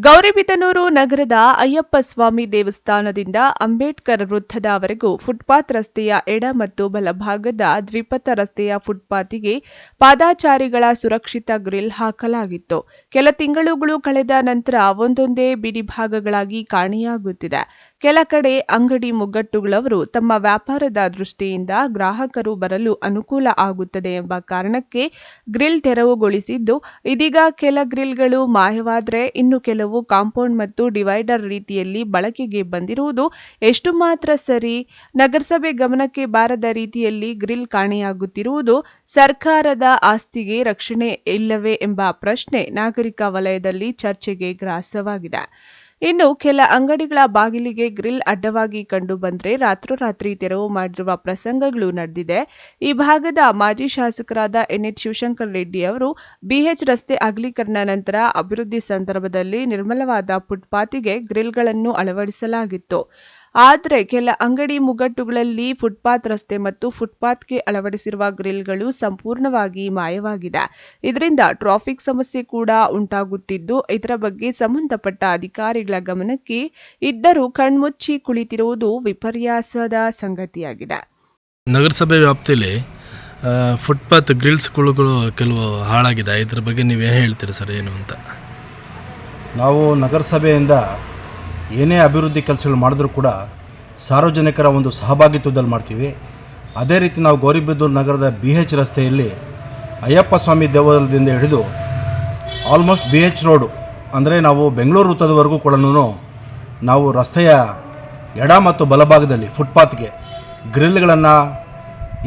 ಗೌರಿಬಿದನೂರು ನಗರದ ಅಯ್ಯಪ್ಪ ಸ್ವಾಮಿ ದೇವಸ್ಥಾನದಿಂದ ಅಂಬೇಡ್ಕರ್ ವೃತ್ತದವರೆಗೂ ಫುಟ್ಪಾತ್ ರಸ್ತೆಯ ಎಡ ಮತ್ತು ಬಲಭಾಗದ ದ್ವಿಪಥ ರಸ್ತೆಯ ಫುಟ್ಪಾತಿಗೆ ಪಾದಾಚಾರಿಗಳ ಸುರಕ್ಷಿತ ಗ್ರಿಲ್ ಹಾಕಲಾಗಿತ್ತು. ಕೆಲ ತಿಂಗಳುಗಳು ಕಳೆದ ನಂತರ ಒಂದೊಂದೇ ಬಿಡಿಭಾಗಗಳಾಗಿ ಕಾಣೆಯಾಗುತ್ತಿದೆ. ಕೆಲ ಕಡೆ ಅಂಗಡಿ ಮುಗ್ಗಟ್ಟುಗಳವರು ತಮ್ಮ ವ್ಯಾಪಾರದ ದೃಷ್ಟಿಯಿಂದ ಗ್ರಾಹಕರು ಬರಲು ಅನುಕೂಲ ಆಗುತ್ತದೆ ಎಂಬ ಕಾರಣಕ್ಕೆ ಗ್ರಿಲ್ ತೆರವುಗೊಳಿಸಿದ್ದು, ಇದೀಗ ಕೆಲ ಗ್ರಿಲ್ಗಳು ಮಾಯವಾದರೆ ಇನ್ನು ಕೆಲವು ಕಾಂಪೌಂಡ್ ಮತ್ತು ಡಿವೈಡರ್ ರೀತಿಯಲ್ಲಿ ಬಳಕೆಗೆ ಬಂದಿರುವುದು ಎಷ್ಟು ಮಾತ್ರ ಸರಿ? ನಗರಸಭೆ ಗಮನಕ್ಕೆ ಬಾರದ ರೀತಿಯಲ್ಲಿ ಗ್ರಿಲ್ ಕಾಣೆಯಾಗುತ್ತಿರುವುದು ಸರ್ಕಾರದ ಆಸ್ತಿಗೆ ರಕ್ಷಣೆ ಇಲ್ಲವೇ ಎಂಬ ಪ್ರಶ್ನೆ ನಾಗರಿಕ ವಲಯದಲ್ಲಿ ಚರ್ಚೆಗೆ ಗ್ರಾಸವಾಗಿದೆ. ಇನ್ನು ಕೆಲ ಅಂಗಡಿಗಳ ಬಾಗಿಲಿಗೆ ಗ್ರಿಲ್ ಅಡ್ಡವಾಗಿ ಕಂಡು ಬಂದರೆ ರಾತ್ರೋರಾತ್ರಿ ತೆರವು ಮಾಡಿರುವ ಪ್ರಸಂಗಗಳು ನಡೆದಿದೆ. ಈ ಭಾಗದ ಮಾಜಿ ಶಾಸಕರಾದ ಎನ್ಎಚ್ ಶಿವಶಂಕರ್ ರೆಡ್ಡಿ ಅವರು ಬಿಎಚ್ ರಸ್ತೆ ಅಗಲೀಕರಣ ನಂತರ ಅಭಿವೃದ್ಧಿ ಸಂದರ್ಭದಲ್ಲಿ ನಿರ್ಮಲವಾದ ಫುಟ್ಪಾತಿಗೆ ಗ್ರಿಲ್ಗಳನ್ನು ಅಳವಡಿಸಲಾಗಿತ್ತು. ಆದರೆ ಕೆಲ ಅಂಗಡಿ ಮುಗ್ಗಟ್ಟುಗಳಲ್ಲಿ ಫುಟ್ಪಾತ್ ರಸ್ತೆ ಮತ್ತು ಫುಟ್ಪಾತ್ಗೆ ಅಳವಡಿಸಿರುವ ಗ್ರಿಲ್ಗಳು ಸಂಪೂರ್ಣವಾಗಿ ಮಾಯವಾಗಿದೆ. ಇದರಿಂದ ಟ್ರಾಫಿಕ್ ಸಮಸ್ಯೆ ಕೂಡ ಉಂಟಾಗುತ್ತಿದ್ದು, ಇದರ ಬಗ್ಗೆ ಸಂಬಂಧಪಟ್ಟ ಅಧಿಕಾರಿಗಳ ಗಮನಕ್ಕೆ ಇದ್ದರೂ ಕಣ್ಮುಚ್ಚಿ ಕುಳಿತಿರುವುದು ವಿಪರ್ಯಾಸದ ಸಂಗತಿಯಾಗಿದೆ. ನಗರಸಭೆ ವ್ಯಾಪ್ತಿಯಲ್ಲಿ ಫುಟ್ಪಾತ್ ಗ್ರಿಲ್ಸ್ಗಳು ಕೆಲವು ಹಾಳಾಗಿದೆ. ಇದ್ರ ಬಗ್ಗೆ ನೀವೇನು ಹೇಳ್ತೀರಿ ಸರ್? ಏನು ಅಂತ ನಾವು ನಗರಸಭೆಯಿಂದ ಏನೇ ಅಭಿವೃದ್ಧಿ ಕೆಲಸಗಳು ಮಾಡಿದ್ರೂ ಕೂಡ ಸಾರ್ವಜನಿಕರ ಒಂದು ಸಹಭಾಗಿತ್ವದಲ್ಲಿ ಮಾಡ್ತೀವಿ. ಅದೇ ರೀತಿ ನಾವು ಗೌರಿಬಿದನೂರು ನಗರದ BH ರಸ್ತೆಯಲ್ಲಿ ಅಯ್ಯಪ್ಪ ಸ್ವಾಮಿ ದೇವಾಲಯದಿಂದ ಹಿಡಿದು ಆಲ್ಮೋಸ್ಟ್ BH ರೋಡು ಅಂದರೆ ನಾವು ಬೆಂಗಳೂರು ವೃತ್ತದವರೆಗೂ ಕೂಡ ನಾವು ರಸ್ತೆಯ ಎಡ ಮತ್ತು ಬಲಭಾಗದಲ್ಲಿ ಫುಟ್ಪಾತ್ಗೆ ಗ್ರಿಲ್ಗಳನ್ನು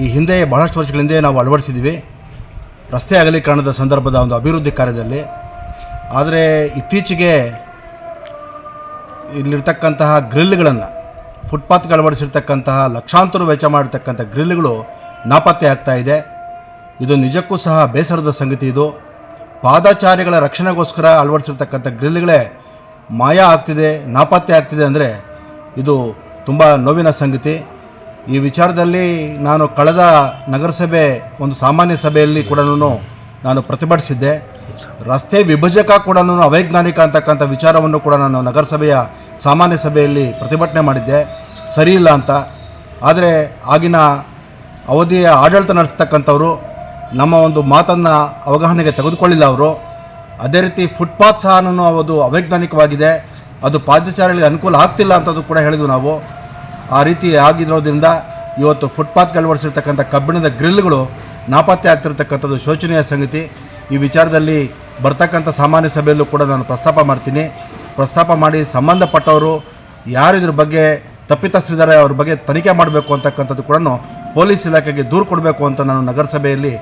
ಈ ಹಿಂದೆ ಬಹಳಷ್ಟು ವರ್ಷಗಳ ಹಿಂದೆ ನಾವು ಅಳವಡಿಸಿದ್ವಿ ರಸ್ತೆ ಅಗಲೀಕರಣದ ಸಂದರ್ಭದ ಒಂದು ಅಭಿವೃದ್ಧಿ ಕಾರ್ಯದಲ್ಲಿ. ಆದರೆ ಇತ್ತೀಚೆಗೆ ಇಲ್ಲಿರ್ತಕ್ಕಂತಹ ಗ್ರಿಲ್ಗಳನ್ನು ಫುಟ್ಪಾತ್ಗೆ ಅಳವಡಿಸಿರ್ತಕ್ಕಂತಹ ಲಕ್ಷಾಂತರ ವೆಚ್ಚ ಮಾಡಿರ್ತಕ್ಕಂಥ ಗ್ರಿಲ್ಗಳು ನಾಪತ್ತೆ ಆಗ್ತಾ ಇದೆ. ಇದು ನಿಜಕ್ಕೂ ಸಹ ಬೇಸರದ ಸಂಗತಿ. ಇದು ಪಾದಚಾರಿಗಳ ರಕ್ಷಣೆಗೋಸ್ಕರ ಅಳವಡಿಸಿರ್ತಕ್ಕಂಥ ಗ್ರಿಲ್ಗಳೇ ಮಾಯ ಆಗ್ತಿದೆ, ನಾಪತ್ತೆ ಆಗ್ತಿದೆ ಅಂದರೆ ಇದು ತುಂಬ ನೋವಿನ ಸಂಗತಿ. ಈ ವಿಚಾರದಲ್ಲಿ ನಾನು ಕಳೆದ ನಗರಸಭೆ ಒಂದು ಸಾಮಾನ್ಯ ಸಭೆಯಲ್ಲಿ ಕೂಡ ನಾನು ಪ್ರತಿಭಟಿಸಿದ್ದೆ. ರಸ್ತೆ ವಿಭಜಕ ಕೂಡ ಅವೈಜ್ಞಾನಿಕ ಅಂತಕ್ಕಂಥ ವಿಚಾರವನ್ನು ಕೂಡ ನಾನು ನಗರಸಭೆಯ ಸಾಮಾನ್ಯ ಸಭೆಯಲ್ಲಿ ಪ್ರತಿಭಟನೆ ಮಾಡಿದ್ದೆ, ಸರಿ ಇಲ್ಲ ಅಂತ. ಆದರೆ ಆಗಿನ ಅವಧಿಯ ಆಡಳಿತ ನಡೆಸ್ತಕ್ಕಂಥವರು ನಮ್ಮ ಒಂದು ಮಾತನ್ನು ಅವಗಾಹನೆಗೆ ತೆಗೆದುಕೊಳ್ಳಿಲ್ಲ ಅವರು. ಅದೇ ರೀತಿ ಫುಟ್ಪಾತ್ ಸಹ ಅದು ಅವೈಜ್ಞಾನಿಕವಾಗಿದೆ, ಅದು ಪಾದಚಾರಿಗಳಿಗೆ ಅನುಕೂಲ ಆಗ್ತಿಲ್ಲ ಅಂತದ್ದು ಕೂಡ ಹೇಳಿದ್ವು ನಾವು. ಆ ರೀತಿ ಆಗಿರೋದ್ರಿಂದ ಇವತ್ತು ಫುಟ್ಪಾತ್ಗೆ ಅಳವಡಿಸಿರ್ತಕ್ಕಂಥ ಕಬ್ಬಿಣದ ಗ್ರಿಲ್ಗಳು ನಾಪತ್ತೆ ಆಗ್ತಿರ್ತಕ್ಕಂಥದ್ದು ಶೋಚನೀಯ ಸಂಗತಿ. ಈ ವಿಚಾರದಲ್ಲಿ ಬರ್ತಕ್ಕಂಥ ಸಾಮಾನ್ಯ ಸಭೆಯಲ್ಲೂ ಕೂಡ ನಾನು ಪ್ರಸ್ತಾಪ ಮಾಡಿ ಸಂಬಂಧಪಟ್ಟವರು ಯಾರು ಇದ್ರ ಬಗ್ಗೆ ತಪ್ಪಿತಸ್ಥರಿದ್ದಾರೆ ಅವ್ರ ಬಗ್ಗೆ ತನಿಖೆ ಮಾಡಬೇಕು ಅಂತಕ್ಕಂಥದ್ದು ಕೂಡ ಪೊಲೀಸ್ ಇಲಾಖೆಗೆ ದೂರು ಕೊಡಬೇಕು ಅಂತ ನಾನು ನಗರಸಭೆಯಲ್ಲಿ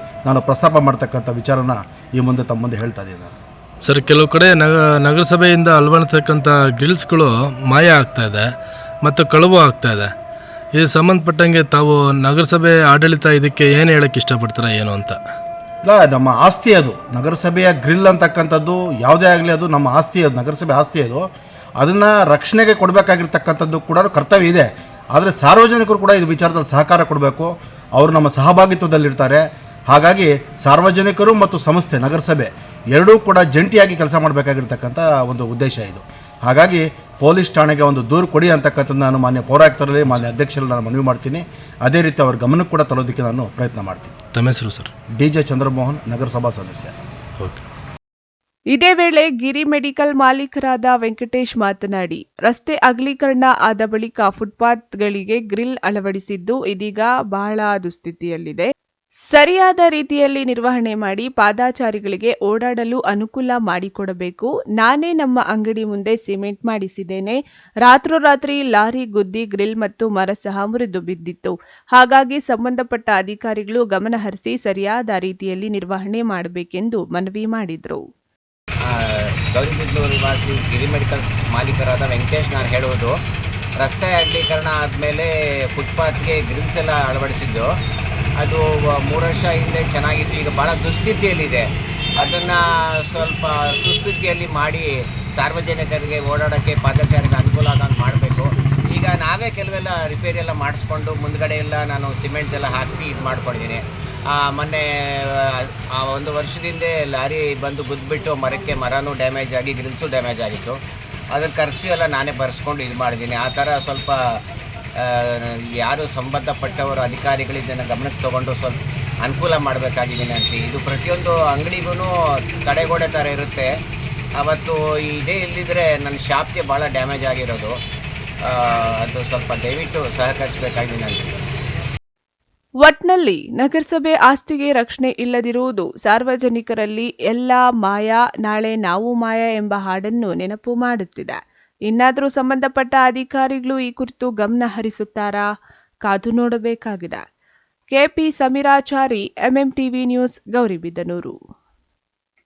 ಪ್ರಸ್ತಾಪ ಮಾಡ್ತಕ್ಕಂಥ ವಿಚಾರನ ಈ ಮುಂದೆ ತಮ್ಮ ಮುಂದೆ ಹೇಳ್ತಾ ಇದ್ದೀನಿ. ಸರ್, ಕೆಲವು ಕಡೆ ನಗರಸಭೆಯಿಂದ ಅಳವಡಿಸ್ತಕ್ಕಂಥ ಗ್ರಿಲ್ಸ್ಗಳು ಮಾಯ ಆಗ್ತಾ ಇದೆ ಮತ್ತು ಕಳವು ಆಗ್ತಾ ಇದೆ. ಇದು ಸಂಬಂಧಪಟ್ಟಂಗೆ ತಾವು ನಗರಸಭೆ ಆಡಳಿತ ಇದಕ್ಕೆ ಏನು ಹೇಳಕ್ಕೆ ಇಷ್ಟಪಡ್ತೀರಾ ಏನು ಅಂತ? ಇಲ್ಲ, ನಮ್ಮ ಆಸ್ತಿ ಅದು. ನಗರಸಭೆಯ ಗ್ರಿಲ್ ಅಂತಕ್ಕಂಥದ್ದು ಯಾವುದೇ ಆಗಲಿ ಅದು ನಮ್ಮ ಆಸ್ತಿ, ಅದು ನಗರಸಭೆ ಆಸ್ತಿ. ಅದು ಅದನ್ನು ರಕ್ಷಣೆಗೆ ಕೊಡಬೇಕಾಗಿರ್ತಕ್ಕಂಥದ್ದು ಕೂಡ ಕರ್ತವ್ಯ ಇದೆ. ಆದರೆ ಸಾರ್ವಜನಿಕರು ಕೂಡ ಇದು ವಿಚಾರದಲ್ಲಿ ಸಹಕಾರ ಕೊಡಬೇಕು. ಅವರು ನಮ್ಮ ಸಹಭಾಗಿತ್ವದಲ್ಲಿರ್ತಾರೆ. ಹಾಗಾಗಿ ಸಾರ್ವಜನಿಕರು ಮತ್ತು ಸಂಸ್ಥೆ ನಗರಸಭೆ ಎರಡೂ ಕೂಡ ಜಂಟಿಯಾಗಿ ಕೆಲಸ ಮಾಡಬೇಕಾಗಿರ್ತಕ್ಕಂಥ ಒಂದು ಉದ್ದೇಶ ಇದು. ಹಾಗಾಗಿ ಪೊಲೀಸ್ ಠಾಣೆಗೆ ಒಂದು ದೂರು ಕೊಡಿ ಅಂತಕ್ಕಂಥದ್ದು ನಾನು ಮಾನ್ಯ ಪೌರಾಯುಕ್ತರಲ್ಲಿ, ಮಾನ್ಯ ಅಧ್ಯಕ್ಷರಲ್ಲಿ ನಾನು ಮನವಿ ಮಾಡ್ತೀನಿ. ಅದೇ ರೀತಿ ಅವ್ರ ಗಮನಕ್ಕೆ ಕೂಡ ತರೋದಕ್ಕೆ ನಾನು ಪ್ರಯತ್ನ ಮಾಡ್ತೀನಿ. ತಮ್ಮ ಹೆಸರು ಸರ್? DJ ಚಂದ್ರಮೋಹನ್, ನಗರಸಭಾ ಸದಸ್ಯ. ಓಕೆ. ಇದೇ ವೇಳೆ ಗಿರಿ ಮೆಡಿಕಲ್ ಮಾಲೀಕರಾದ ವೆಂಕಟೇಶ್ ಮಾತನಾಡಿ, ರಸ್ತೆ ಅಗಲೀಕರಣ ಆದ ಬಳಿಕ ಫುಟ್ಪಾತ್ಗಳಿಗೆ ಗ್ರಿಲ್ ಅಳವಡಿಸಿದ್ದು ಇದೀಗ ಬಹಳ ದುಸ್ಥಿತಿಯಲ್ಲಿದೆ. ಸರಿಯಾದ ರೀತಿಯಲ್ಲಿ ನಿರ್ವಹಣೆ ಮಾಡಿ ಪಾದಾಚಾರಿಗಳಿಗೆ ಓಡಾಡಲು ಅನುಕೂಲ ಮಾಡಿಕೊಡಬೇಕು. ನಾನೇ ನಮ್ಮ ಅಂಗಡಿ ಮುಂದೆ ಸಿಮೆಂಟ್ ಮಾಡಿಸಿದ್ದೇನೆ. ರಾತ್ರೋರಾತ್ರಿ ಲಾರಿ ಗುದ್ದಿ ಗ್ರಿಲ್ ಮತ್ತು ಮರ ಸಹ ಮುರಿದು ಬಿದ್ದಿತ್ತು. ಹಾಗಾಗಿ ಸಂಬಂಧಪಟ್ಟ ಅಧಿಕಾರಿಗಳು ಗಮನ ಹರಿಸಿ ಸರಿಯಾದ ರೀತಿಯಲ್ಲಿ ನಿರ್ವಹಣೆ ಮಾಡಬೇಕೆಂದು ಮನವಿ ಮಾಡಿದರು. ಗೌರಿಬಿದನೂರು ನಿವಾಸಿ ಗಿರಿ ಮೆಡಿಕಲ್ ಮಾಲೀಕರಾದ ವೆಂಕಟೇಶ್ ನಾನು ಹೇಳುವುದು, ರಸ್ತೆ ಅಗಲೀಕರಣ ಆದಮೇಲೆ ಫುಟ್ಪಾತ್ಗೆ ಗ್ರಿಲ್ಸ್ ಎಲ್ಲ ಅಳವಡಿಸಿದ್ದು ಅದು 3 ವರ್ಷ ಹಿಂದೆ ಚೆನ್ನಾಗಿತ್ತು. ಈಗ ಭಾಳ ದುಸ್ಥಿತಿಯಲ್ಲಿದೆ. ಅದನ್ನು ಸ್ವಲ್ಪ ಸುಸ್ಥಿತಿಯಲ್ಲಿ ಮಾಡಿ ಸಾರ್ವಜನಿಕರಿಗೆ ಓಡಾಡೋಕ್ಕೆ ಪಾದಚಾರಿಗೆ ಅನುಕೂಲ ಆದಂಗೆ ಮಾಡಬೇಕು. ಈಗ ನಾವೇ ಕೆಲವೆಲ್ಲ ರಿಪೇರಿ ಎಲ್ಲ ಮಾಡಿಸ್ಕೊಂಡು ಮುಂದ್ಗಡೆ ಎಲ್ಲ ನಾನು ಸಿಮೆಂಟ್ ಎಲ್ಲ ಹಾಕಿಸಿ ಇದು ಮಾಡ್ಕೊಂಡಿದ್ದೀನಿ. ಮೊನ್ನೆ ಒಂದು ವರ್ಷದಿಂದ ಲಾರಿ ಬಂದು ಗುದ್ದುಬಿಟ್ಟು ಮರನೂ ಡ್ಯಾಮೇಜ್ ಆಗಿ ಗ್ರಿಲ್ಸು ಡ್ಯಾಮೇಜ್ ಆಗಿತ್ತು. ಅದ್ರ ಖರ್ಚು ಎಲ್ಲ ನಾನೇ ಬರೆಸ್ಕೊಂಡು ಇದು ಮಾಡಿದ್ದೀನಿ. ಆ ಥರ ಸ್ವಲ್ಪ ಯಾರು ಸಂಬಂಧಪಟ್ಟವರು ಅಧಿಕಾರಿಗಳು ಇದನ್ನು ಗಮನಕ್ಕೆ ತೊಗೊಂಡು ಸ್ವಲ್ಪ ಅನುಕೂಲ ಮಾಡಬೇಕಾಗಿದ್ದೀನಿ ಅಂತ. ಇದು ಪ್ರತಿಯೊಂದು ಅಂಗಡಿಗೂ ತಡೆಗೋಡೆ ಥರ ಇರುತ್ತೆ. ಅವತ್ತು ಇದೇ ಇಲ್ಲದಿದ್ದರೆ ನನ್ನ ಶಾಪ್ಗೆ ಭಾಳ ಡ್ಯಾಮೇಜ್ ಆಗಿರೋದು. ಅದು ಸ್ವಲ್ಪ ದಯವಿಟ್ಟು ಸಹಕರಿಸಬೇಕಾಗಿದೆ ಅಂತ. ಒಟ್ನಲ್ಲಿ ನಗರಸಭೆ ಆಸ್ತಿಗೆ ರಕ್ಷಣೆ ಇಲ್ಲದಿರುವುದು ಸಾರ್ವಜನಿಕರಲ್ಲಿ ಎಲ್ಲ ಮಾಯ ನಾಳೆ ನಾವು ಮಾಯ ಎಂಬ ಹಾಡನ್ನು ನೆನಪು ಮಾಡುತ್ತಿದೆ. ಇನ್ನಾದರೂ ಸಂಬಂಧಪಟ್ಟ ಅಧಿಕಾರಿಗಳು ಈ ಕುರಿತು ಗಮನ ಹರಿಸುತ್ತಾರಾ? ಕಾದು ನೋಡಬೇಕಾಗಿದೆ. KP Sameerachari, MMTV news, Gauribidanur.